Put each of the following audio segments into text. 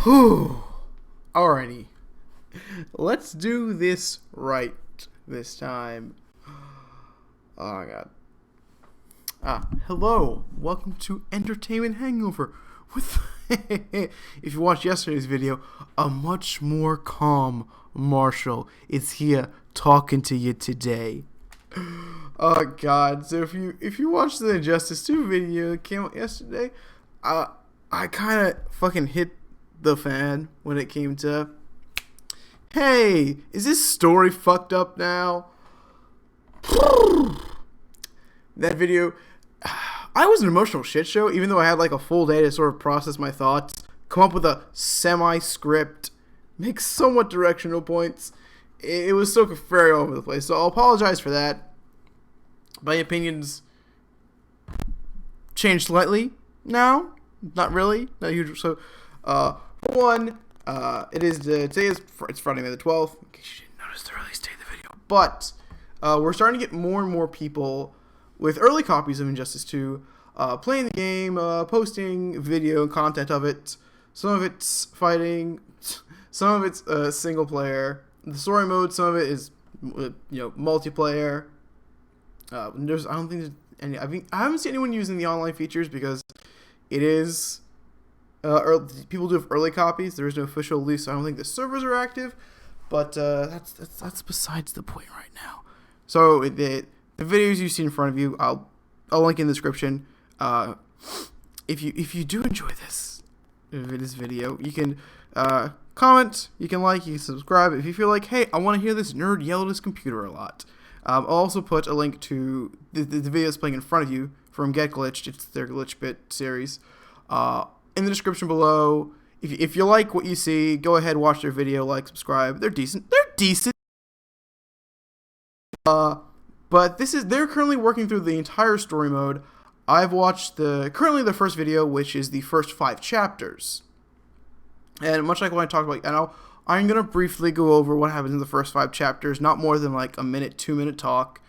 Whew. Alrighty. Let's do this right this time. Oh my god. Hello. Welcome to Entertainment Hangover with, if you watched yesterday's video, a much more calm Marshall is here talking to you today. Oh god. So if you watched the Injustice 2 video that came out yesterday, I kind of fucking hit the fan when it came to, hey, is this story fucked up now? That video, I was an emotional shit show, even though I had like a full day to sort of process my thoughts, come up with a semi-script, make somewhat directional points. It was so very all over the place, so I'll apologize for that. My opinions changed slightly now. Not really, not huge. So, one, it's Friday, May the 12th. In case you didn't notice the release date of the video, but we're starting to get more and more people with early copies of Injustice 2 playing the game, posting video and content of it. Some of it's fighting, some of it's single player. The story mode, some of it is multiplayer. I don't think there's any. I haven't seen anyone using the online features because it is people do have early copies. There is no official release, so I don't think the servers are active. But that's besides the point right now. So the videos you see in front of you, I'll link in the description. If you do enjoy this video, you can comment, you can like, you can subscribe. If you feel like, hey, I want to hear this nerd yell at his computer a lot. I'll also put a link to the videos playing in front of you from Get Glitched. It's their Glitch Bit series. In the description below. If you like what you see, go ahead, watch their video, like, subscribe. They're decent. But they're currently working through the entire story mode. I've watched currently the first video, which is the first 5 chapters. And much like what I talked about, I'm going to briefly go over what happens in the first 5 chapters, not more than like a minute, 2-minute talk.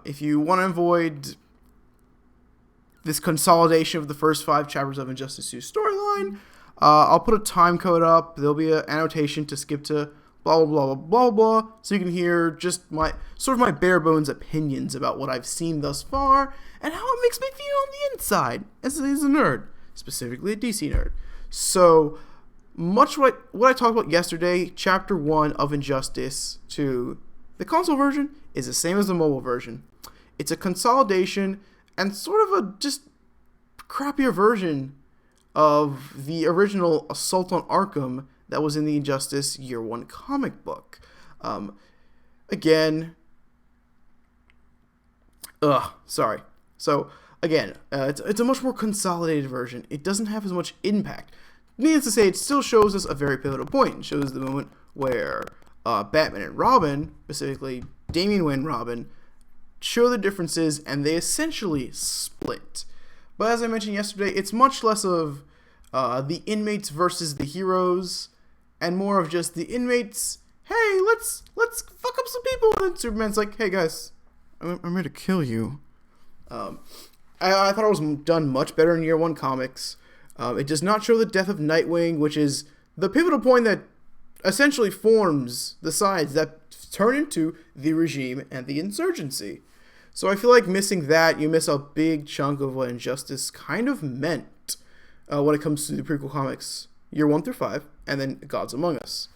If you want to avoid this consolidation of the first 5 chapters of Injustice 2 storyline, I'll put a time code up. There'll be an annotation to skip to blah, blah, blah, blah, blah, blah, so you can hear just my bare bones opinions about what I've seen thus far and how it makes me feel on the inside as a nerd, specifically a DC nerd. So much what I talked about yesterday, Chapter 1 of Injustice 2, the console version is the same as the mobile version. It's a consolidation and sort of a just crappier version of the original Assault on Arkham that was in the Injustice Year 1 comic book. Sorry. So, again, it's a much more consolidated version. It doesn't have as much impact. Needless to say, it still shows us a very pivotal point. It shows the moment where Batman and Robin, specifically Damian Wayne and Robin, show the differences, and they essentially split. But as I mentioned yesterday, it's much less of the inmates versus the heroes, and more of just the inmates, hey, let's fuck up some people, and then Superman's like, hey guys, I'm ready to kill you. I thought it was done much better in Year 1 comics. It does not show the death of Nightwing, which is the pivotal point that essentially forms the sides that turn into the regime and the insurgency. So I feel like missing that, you miss a big chunk of what Injustice kind of meant when it comes to the prequel comics, Year 1 through 5, and then Gods Among Us.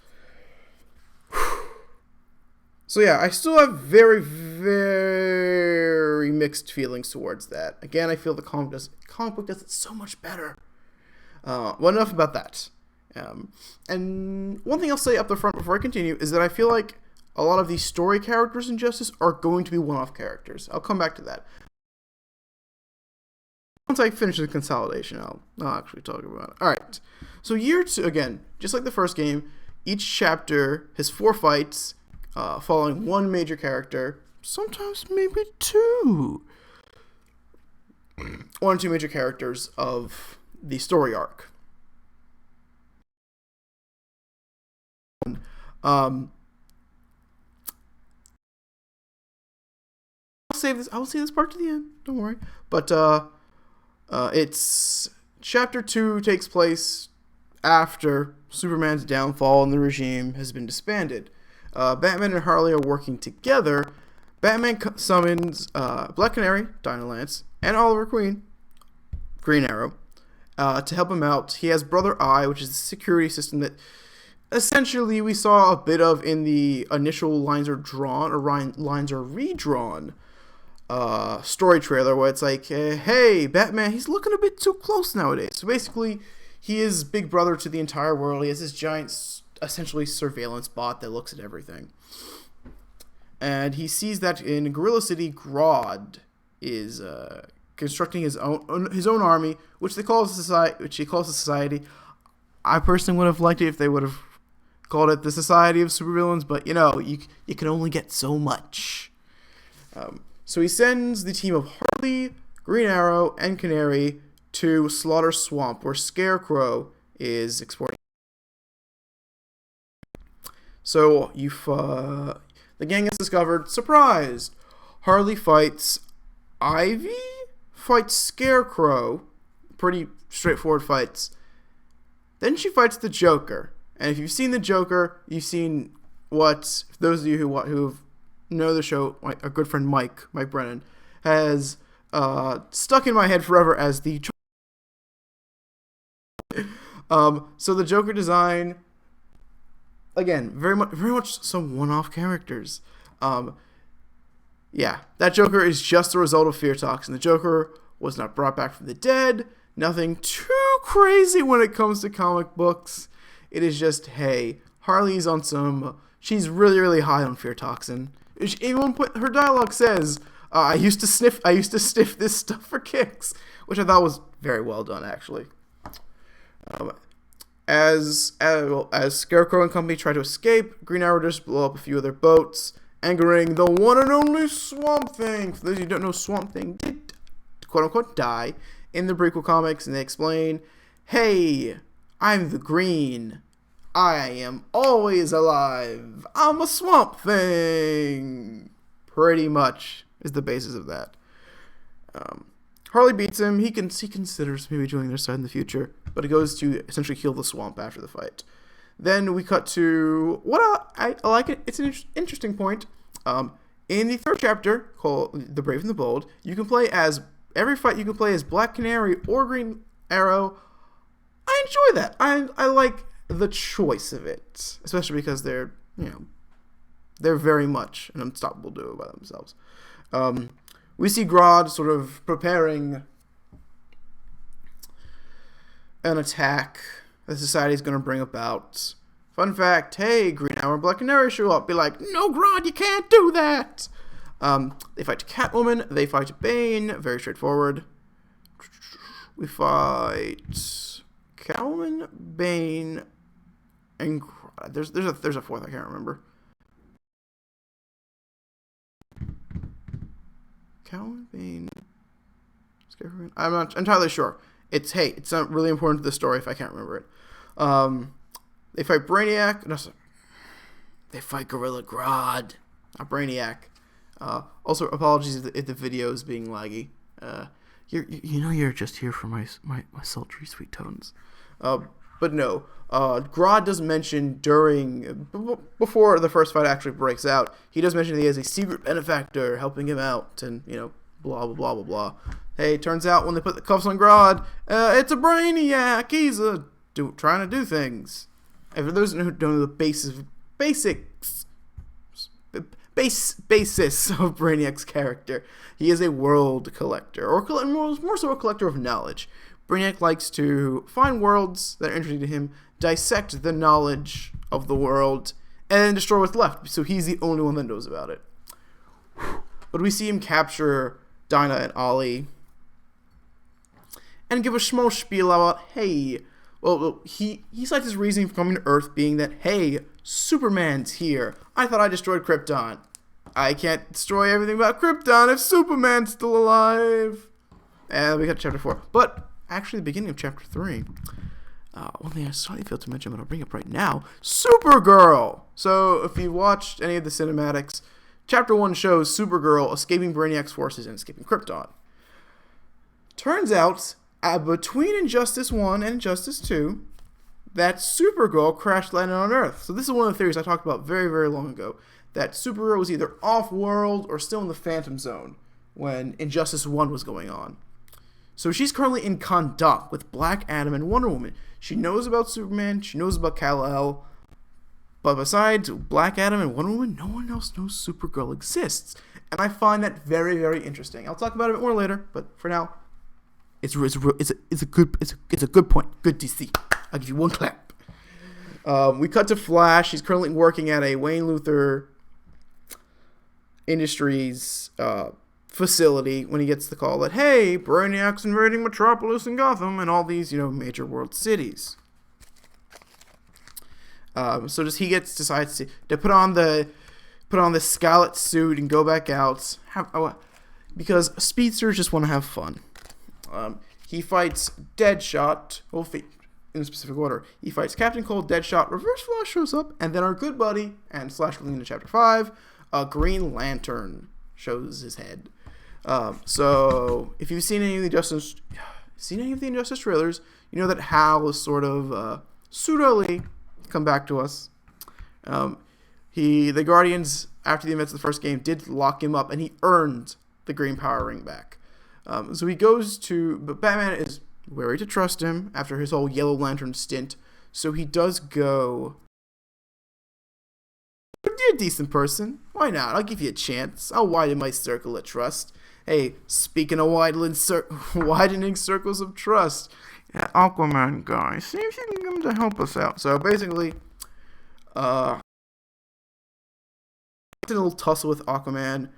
So yeah, I still have very, very mixed feelings towards that. Again, I feel the comic book does it so much better. Well, enough about that. And one thing I'll say up the front before I continue is that I feel like a lot of these story characters in Justice are going to be one-off characters. I'll come back to that. Once I finish the consolidation, I'll actually talk about it. Alright, so Year 2, again, just like the first game, each chapter has 4 fights, following one major character, sometimes maybe 2. 1 or 2 major characters of the story arc. I will save this part to the end. Don't worry. But it's Chapter 2 takes place after Superman's downfall and the regime has been disbanded. Batman and Harley are working together. Batman summons Black Canary, Dinah Lance, and Oliver Queen, Green Arrow, to help him out. He has Brother Eye, which is a security system that essentially we saw a bit of in the initial lines are redrawn story trailer, where it's like, hey, Batman, he's looking a bit too close nowadays. So basically, he is big brother to the entire world. He has this giant, essentially, surveillance bot that looks at everything. And he sees that in Gorilla City, Grodd is constructing his own army, which he calls the Society. I personally would have liked it if they would have called it the Society of Supervillains, but you know, you can only get so much. So he sends the team of Harley, Green Arrow, and Canary to Slaughter Swamp, where Scarecrow is exporting. So the gang gets discovered. Surprised! Harley fights Ivy, fights Scarecrow. Pretty straightforward fights. Then she fights the Joker. And if you've seen the Joker, you've seen what those of you who know the show, a good friend Mike Brennan, has stuck in my head forever as the Joker. So the Joker design, again, very much some one-off characters. Yeah, that Joker is just a result of fear toxin. The Joker was not brought back from the dead. Nothing too crazy when it comes to comic books. It is just, hey, Harley's on some. She's really, really high on fear toxin. Even one point, her dialogue says, "I used to sniff this stuff for kicks," which I thought was very well done, actually. As Scarecrow and company try to escape, Green Arrow just blow up a few of their boats, angering the one and only Swamp Thing. For those who don't know, Swamp Thing did, quote-unquote, die in the prequel comics, and they explain, hey, I'm the Green. I am always alive. I'm a Swamp Thing. Pretty much is the basis of that. Harley beats him. He considers maybe joining their side in the future, but it goes to essentially heal the swamp after the fight. Then we cut to what I like it. It's an interesting point. In the third chapter called The Brave and the Bold, you can play as every fight. You can play as Black Canary or Green Arrow. I enjoy that. I like the choice of it, especially because they're very much an unstoppable duo by themselves. We see Grodd sort of preparing an attack the Society is going to bring about. Fun fact, hey, Green Arrow and Black Canary show up. Be like, no, Grodd, you can't do that. They fight Catwoman. They fight Bane. Very straightforward. We fight Catwoman, Bane, and Grodd. There's a fourth I can't remember. Catwoman, Bane, Scarecrow. I'm not entirely sure. It's not really important to the story if I can't remember it. They fight Brainiac. No, they fight Gorilla Grodd, not Brainiac. Also, apologies if the video is being laggy. You're just here for my sultry sweet tones. But no, Grodd does mention before the first fight actually breaks out, he does mention that he has a secret benefactor helping him out, and blah blah blah blah blah. Hey, turns out when they put the cuffs on Grodd, it's a Brainiac. He's trying to do things. And for those who don't know the basis of Brainiac's character, he is a world collector, or more so a collector of knowledge. Brainiac likes to find worlds that are interesting to him, dissect the knowledge of the world, and then destroy what's left. So he's the only one that knows about it. But we see him capture Dinah and Ollie and give a small spiel about, hey, well, he cites his reasoning for coming to Earth being that, hey, Superman's here. I thought I destroyed Krypton. I can't destroy everything about Krypton if Superman's still alive. And we got chapter 4. But actually, the beginning of chapter 3, one thing I slightly failed to mention, but I'll bring up right now, Supergirl. So if you watched any of the cinematics, chapter 1 shows Supergirl escaping Brainiac's forces and escaping Krypton. Turns out, between Injustice 1 and Injustice 2, that Supergirl crash landed on Earth. So this is one of the theories I talked about very, very long ago, that Supergirl was either off-world or still in the Phantom Zone when Injustice 1 was going on. So she's currently in Kahndaq with Black Adam and Wonder Woman. She knows about Superman, she knows about Kal-El, but besides Black Adam and Wonder Woman, no one else knows Supergirl exists. And I find that very, very interesting. I'll talk about it a bit more later, but for now, it's a good point. Good DC. I'll give you one clap. We cut to Flash. He's currently working at a Wayne Luther Industries facility when he gets the call that, hey, Brainiac's invading Metropolis and Gotham and all these, major world cities. So he decides to put on the Scarlet suit and go back out, because speedsters just want to have fun. He fights Deadshot. In a specific order, he fights Captain Cold, Deadshot, Reverse Flash shows up, and then our good buddy and / leading to Chapter 5, Green Lantern shows his head. So if you've seen any of the Injustice trailers, you know that Hal is sort of pseudo come back to us. The Guardians, after the events of the first game, did lock him up, and he earned the Green Power Ring back. So he goes but Batman is wary to trust him after his whole Yellow Lantern stint. So he does go, you're a decent person. Why not? I'll give you a chance. I'll widen my circle of trust. Hey, speaking of widening circles of trust, that Aquaman guy, see if you can get him to help us out. So basically, in a little tussle with Aquaman,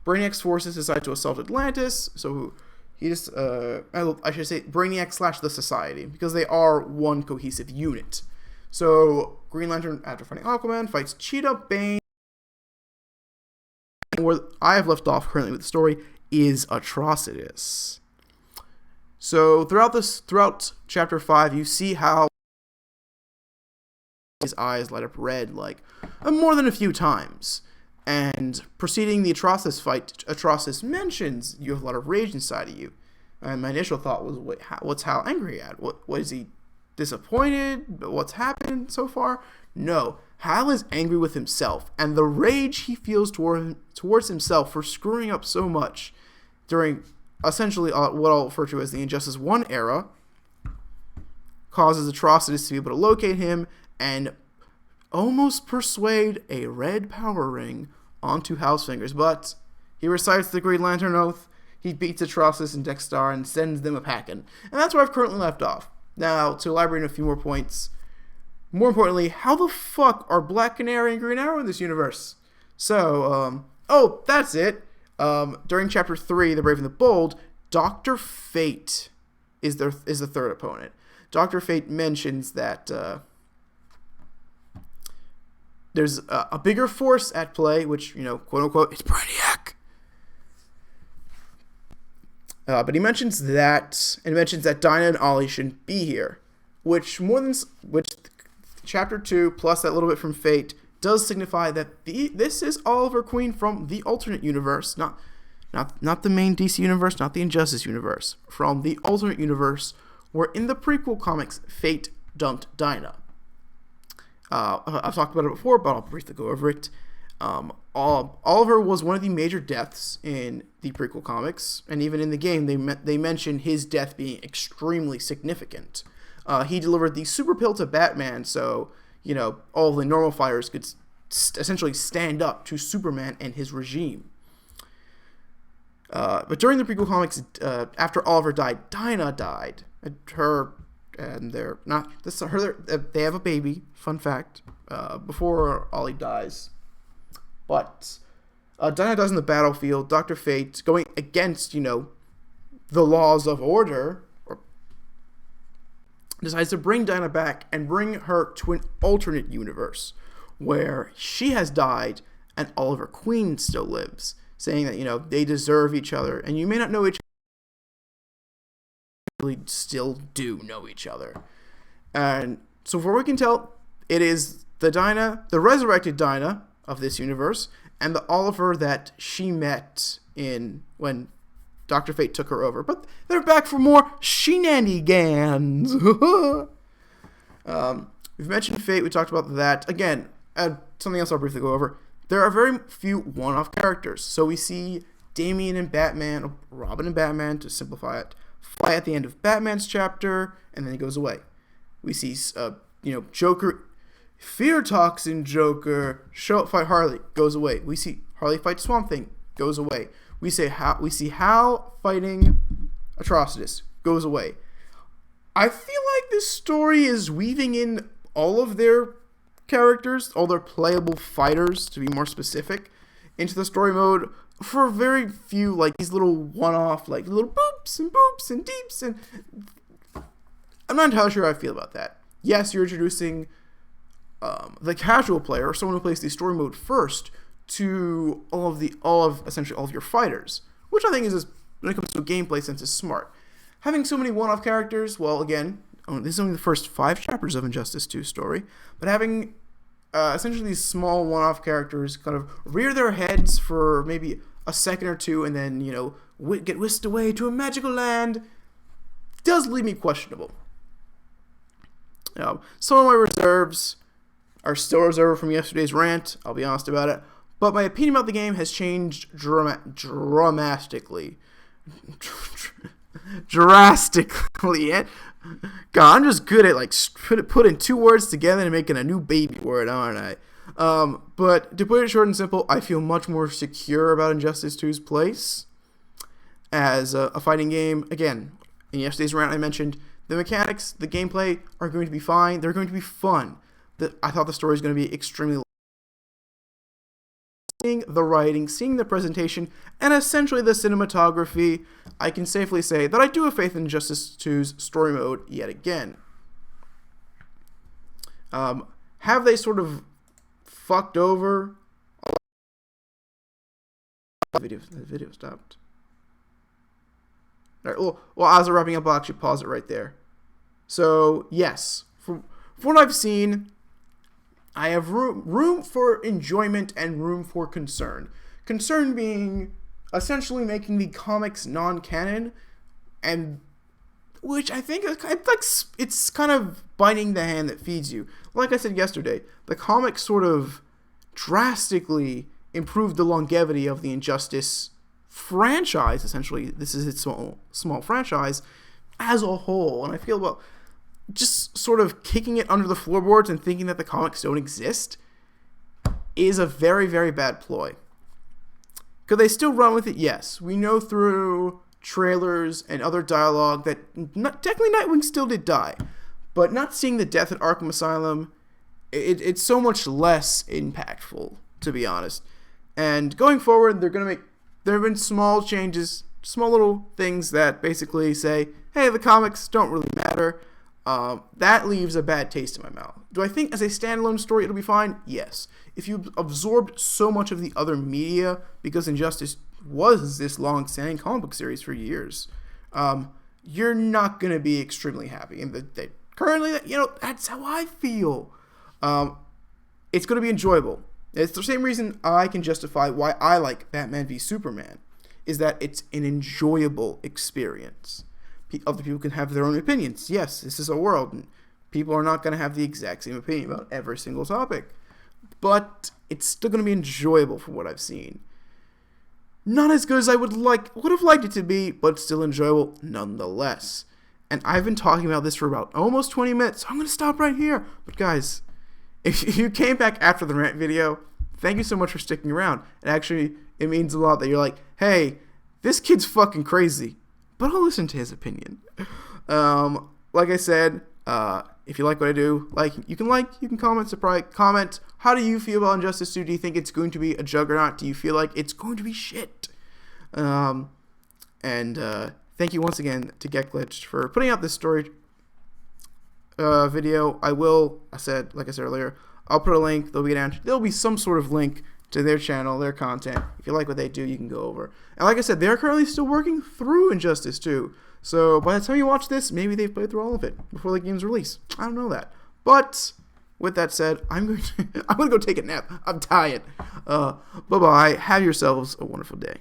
Brainiac's forces decide to assault Atlantis. So he just, I should say Brainiac / the Society, because they are one cohesive unit. So Green Lantern, after fighting Aquaman, fights Cheetah, Bane. Where I have left off currently with the story is Atrocitus. So throughout Chapter 5, you see how his eyes light up red more than a few times. And preceding the Atrocitus fight, Atrocitus mentions you have a lot of rage inside of you. And my initial thought was, what's Hal angry at? What is he disappointed? What's happened so far? No, Hal is angry with himself, and the rage he feels towards himself for screwing up so much during essentially what I'll refer to as the Injustice 1 era causes Atrocitus to be able to locate him and almost persuade a red power ring onto Hal's fingers. But he recites the Green Lantern Oath, he beats Atrocitus and Dexter and sends them a packing. And that's where I've currently left off. Now, to elaborate on a few more points, more importantly, how the fuck are Black Canary and Green Arrow in this universe? So, that's it. During Chapter 3, The Brave and the Bold, Dr. Fate is the third opponent. Dr. Fate mentions that there's a bigger force at play, which, quote unquote, is Brainiac. But he mentions that, and mentions that Dinah and Ollie shouldn't be here, which Chapter 2 plus that little bit from Fate does signify that this is Oliver Queen from the alternate universe, not the main DC universe, not the Injustice universe, from the alternate universe where in the prequel comics Fate dumped Dinah. I've talked about it before, but I'll briefly go over it. Oliver was one of the major deaths in the prequel comics, and even in the game they mention his death being extremely significant. He delivered the super pill to Batman, so all the normal fighters could essentially stand up to Superman and his regime. But during the prequel comics, after Oliver died, Dinah died. They have a baby. Fun fact. Before Ollie dies, but Dinah dies on the battlefield. Dr. Fate, going against the laws of order, decides to bring Dinah back and bring her to an alternate universe where she has died and Oliver Queen still lives, saying that they deserve each other, and you may not know each other, really still do know each other. And so far we can tell, it is the resurrected Dinah of this universe, and the Oliver that she met when Dr. Fate took her over. But they're back for more shenanigans. We've mentioned Fate. We talked about that. Again, something else I'll briefly go over. There are very few one-off characters. So we see Damian and Batman, Robin and Batman, to simplify it, fly at the end of Batman's chapter, and then he goes away. We see, Joker, Fear Toxin Joker, show up fight Harley, goes away. We see Harley fight Swamp Thing, goes away. We see Hal fighting Atrocitus, goes away. I feel like this story is weaving in all of their characters, all their playable fighters, to be more specific, into the story mode for very few, like, these little one-off, like, little boops and deeps, and I'm not entirely sure how I feel about that. Yes, you're introducing the casual player, or someone who plays the story mode first, to essentially all of your fighters, which I think is, when it comes to a gameplay sense, is smart. Having so many one-off characters, well, again, this is only the first 5 chapters of Injustice 2 story, but having essentially these small one-off characters kind of rear their heads for maybe a second or two and then, get whisked away to a magical land does leave me questionable. Some of my reserves are still reserved from yesterday's rant, I'll be honest about it, but my opinion about the game has changed drastically. Drastically. God, I'm just good at putting 2 words together and making a new baby word, aren't I? But to put it short and simple, I feel much more secure about Injustice 2's place as a fighting game. Again, in yesterday's rant I mentioned the mechanics, the gameplay are going to be fine. They're going to be fun. I thought the story is going to be extremely. Seeing the writing, seeing the presentation, and essentially the cinematography, I can safely say that I do have faith in Injustice 2's story mode yet again. Have they sort of fucked over? The video stopped. All right, well, as I'm wrapping up, I'll actually pause it right there. So, yes, from what I've seen, I have room for enjoyment and room for concern. Concern being essentially making the comics non-canon, and which I think it's kind of biting the hand that feeds you. Like I said yesterday, the comics sort of drastically improved the longevity of the Injustice franchise. Essentially, this is its small franchise as a whole, and I feel, well, just sort of kicking it under the floorboards and thinking that the comics don't exist is a very, very bad ploy. Could they still run with it? Yes. We know through trailers and other dialogue that technically Nightwing still did die, but not seeing the death at Arkham Asylum, it's so much less impactful, to be honest. And going forward, there have been small changes, small little things that basically say, hey, the comics don't really matter. That leaves a bad taste in my mouth. Do I think as a standalone story it'll be fine? Yes. If you absorbed so much of the other media, because Injustice was this long-standing comic book series for years, you're not going to be extremely happy. And currently, that's how I feel. It's going to be enjoyable. It's the same reason I can justify why I like Batman v Superman, is that it's an enjoyable experience. Other people can have their own opinions. Yes, this is a world, and people are not going to have the exact same opinion about every single topic. But it's still going to be enjoyable from what I've seen. Not as good as I would have liked it to be, but still enjoyable nonetheless. And I've been talking about this for about almost 20 minutes, so I'm going to stop right here. But guys, if you came back after the rant video, thank you so much for sticking around. It means a lot that you're like, hey, this kid's fucking crazy, but I'll listen to his opinion. Like I said, if you like what I do, you can comment. How do you feel about Injustice 2? Do you think it's going to be a juggernaut? Do you feel like it's going to be shit? And thank you once again to Get Glitched for putting out this story video. Like I said earlier, I'll put a link. There'll be some sort of link to their channel, their content. If you like what they do, you can go over. And like I said, they're currently still working through Injustice 2. So by the time you watch this, maybe they've played through all of it before the game's release. I don't know that. But with that said, I'm going to go take a nap. I'm tired. Bye-bye. Have yourselves a wonderful day.